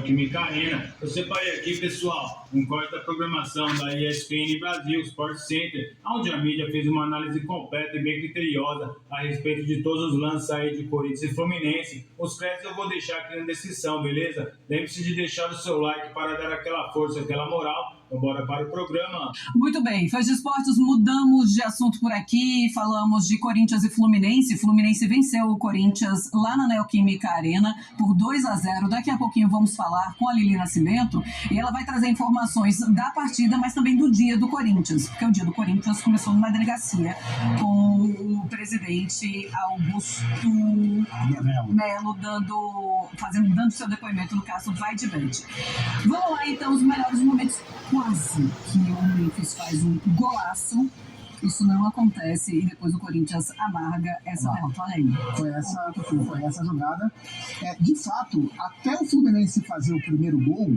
Química Arena. Eu separei aqui, pessoal, um corte da programação da ESPN Brasil, Sport Center, onde a mídia fez uma análise completa e bem criteriosa a respeito de todos os lances aí de Corinthians e Fluminense. Os créditos eu vou deixar aqui na descrição, beleza? Lembre-se de deixar o seu like para dar aquela força, aquela moral. Então, bora para o programa. Muito bem, Fãs de Esportes, mudamos de assunto por aqui, falamos de Corinthians e Fluminense. Fluminense venceu o Corinthians lá na Neoquímica Arena por 2-0. Daqui a pouquinho vamos falar com a Lili Nascimento e ela vai trazer informações da partida, mas também do dia do Corinthians, porque o dia do Corinthians começou numa delegacia com o presidente Augusto Melo dando seu depoimento no caso Vai de Bet. Vamos lá então, os melhores momentos. Quase que o Memphis faz um golaço. Isso não acontece e depois o Corinthians amarga essa derrota. Olha aí. Foi essa jogada. De fato, até o Fluminense fazer o primeiro gol,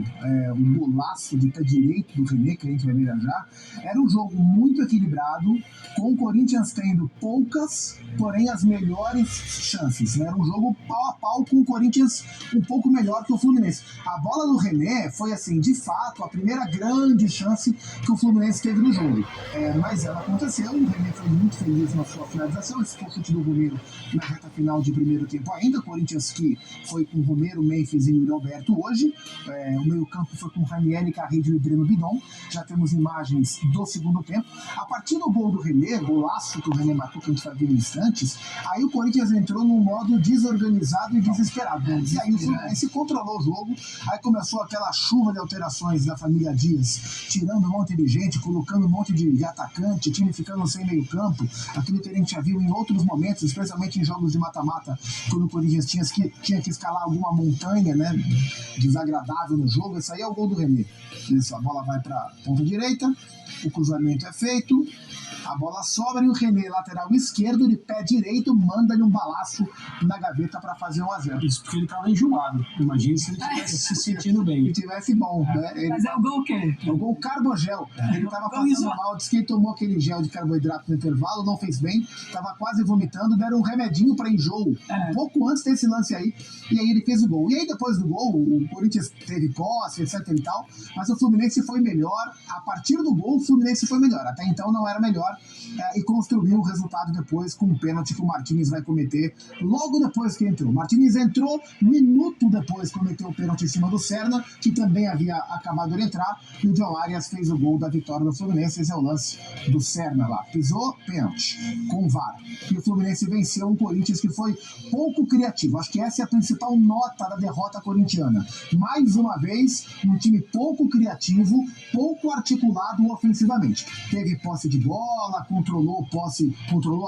um golaço de pé direito do René, que a gente vai ver já, era um jogo muito equilibrado, com o Corinthians tendo poucas, porém as melhores chances. Né? Era um jogo pau a pau com o Corinthians um pouco melhor que o Fluminense. A bola do René foi, assim, de fato, a primeira grande chance que o Fluminense teve no jogo. Mas ela aconteceu. O René foi muito feliz na sua finalização. Esse foi o chute do goleiro na reta final de primeiro tempo ainda. Corinthians que foi com Romero, Memphis e Yuri Alberto hoje. O meio-campo foi com Ranieri, Carrillo e Breno Bidon. Já temos imagens do segundo tempo. A partir do gol do René, golaço que o René marcou, que a gente vai ver em instantes, aí o Corinthians entrou num modo desorganizado e desesperado. E aí o Fluminense controlou o jogo. Aí começou aquela chuva de alterações da família Dias, tirando um monte de gente, colocando um monte de atacante, time ficando sem meio campo, aquilo que a gente já viu em outros momentos, especialmente em jogos de mata-mata, quando o Corinthians tinha que escalar alguma montanha, né, desagradável no jogo. Esse aí é o gol do René. A bola vai para ponta direita, o cruzamento é feito, a bola sobra e o René, lateral esquerdo, de pé direito, manda-lhe um balaço na gaveta para fazer 1-0. Isso porque ele estava enjoado. Imagina se ele estivesse se sentindo bem. Se tivesse bom, né? Mas é o gol o quê? É o gol Carbogel. Ele estava passando mal, disse que ele tomou aquele gel de carboidrato no intervalo, não fez bem, estava quase vomitando, deram um remedinho para enjoo. Um pouco antes desse lance aí, e aí ele fez o gol. E aí depois do gol, o Corinthians teve posse, etc e tal, mas o Fluminense foi melhor. A partir do gol, o Fluminense foi melhor. Até então não era melhor. E construiu o resultado depois com um pênalti que o Martínez vai cometer logo depois que entrou. O Martínez entrou, minuto depois cometeu o pênalti em cima do Serna, que também havia acabado de entrar, e o John Arias fez o gol da vitória do Fluminense. Esse é o lance do Serna lá. Pisou, pênalti, com o VAR. E o Fluminense venceu um Corinthians que foi pouco criativo. Acho que essa é a principal nota da derrota corintiana. Mais uma vez, um time pouco criativo, pouco articulado ofensivamente. Teve posse de bola, controlou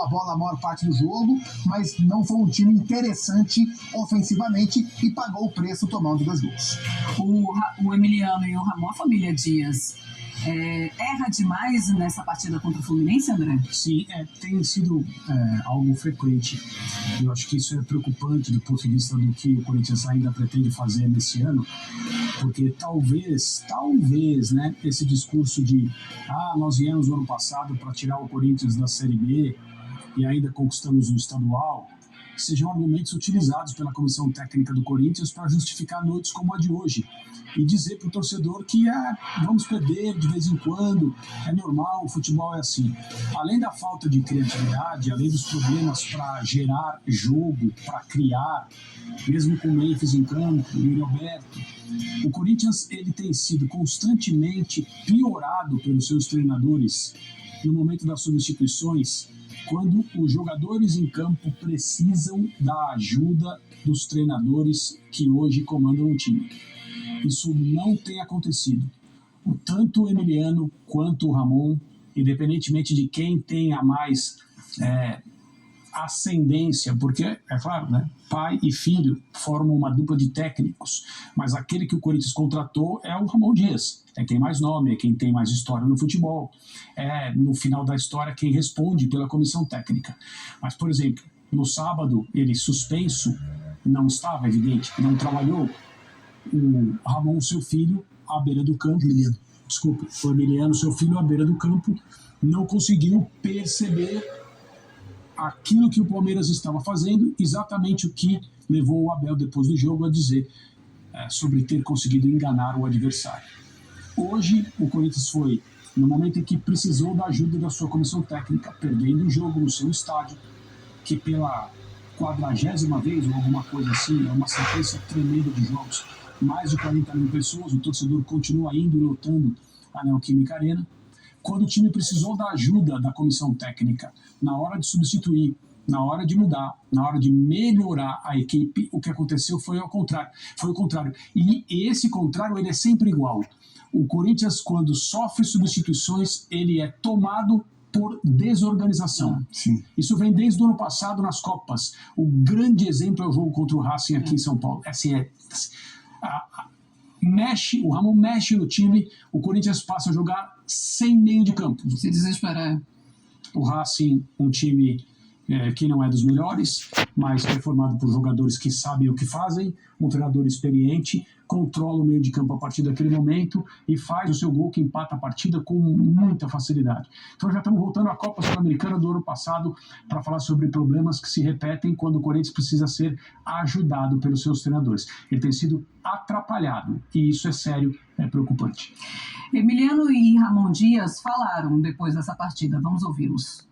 a bola a maior parte do jogo, mas não foi um time interessante ofensivamente e pagou o preço tomando 2 gols. O Emiliano e o Ramon, a família Dias, erra demais nessa partida contra o Fluminense, André? Sim, tem sido algo frequente. Eu acho que isso é preocupante do ponto de vista do que o Corinthians ainda pretende fazer nesse ano, porque talvez, né, esse discurso de nós viemos no ano passado para tirar o Corinthians da Série B e ainda conquistamos o estadual, sejam argumentos utilizados pela comissão técnica do Corinthians para justificar noites como a de hoje e dizer para o torcedor que vamos perder de vez em quando, é normal, o futebol é assim. Além da falta de criatividade, além dos problemas para gerar jogo, para criar, mesmo com o Memphis em campo, o Yuri Alberto, o Corinthians ele tem sido constantemente piorado pelos seus treinadores no momento das substituições, quando os jogadores em campo precisam da ajuda dos treinadores que hoje comandam o time. Isso não tem acontecido. Tanto o Emiliano quanto o Ramon, independentemente de quem tenha mais ascendência, porque, é claro, né, pai e filho formam uma dupla de técnicos, mas aquele que o Corinthians contratou é o Ramon Dias, é quem mais nome, é quem tem mais história no futebol, no final da história quem responde pela comissão técnica. Mas, por exemplo, no sábado, ele suspenso, não estava evidente, não trabalhou. O Ramon, seu filho, à beira do campo, o Emiliano, seu filho, à beira do campo, não conseguiu perceber aquilo que o Palmeiras estava fazendo, exatamente o que levou o Abel depois do jogo a dizer: sobre ter conseguido enganar o adversário. Hoje, o Corinthians foi no momento em que precisou da ajuda da sua comissão técnica, perdendo o jogo no seu estádio, que pela 40ª vez ou alguma coisa assim, é uma sequência tremenda de jogos, mais de 40 mil pessoas, o torcedor continua indo e lotando a Neoquímica Arena. Quando o time precisou da ajuda da comissão técnica, na hora de substituir, na hora de mudar, na hora de melhorar a equipe, o que aconteceu foi o contrário. E esse contrário, ele é sempre igual. O Corinthians, quando sofre substituições, ele é tomado por desorganização. Sim. Isso vem desde o ano passado nas Copas. O grande exemplo é o jogo contra o Racing aqui em São Paulo. O Ramon mexe no time, o Corinthians passa a jogar sem meio de campo. Se desesperar. O Racing, um time que não é dos melhores, mas que é formado por jogadores que sabem o que fazem, um treinador experiente, controla o meio de campo a partir daquele momento e faz o seu gol que empata a partida com muita facilidade. Então já estamos voltando à Copa Sul-Americana do ano passado para falar sobre problemas que se repetem quando o Corinthians precisa ser ajudado pelos seus treinadores. Ele tem sido atrapalhado e isso é sério, é preocupante. Emiliano e Ramon Dias falaram depois dessa partida. Vamos ouvi-los.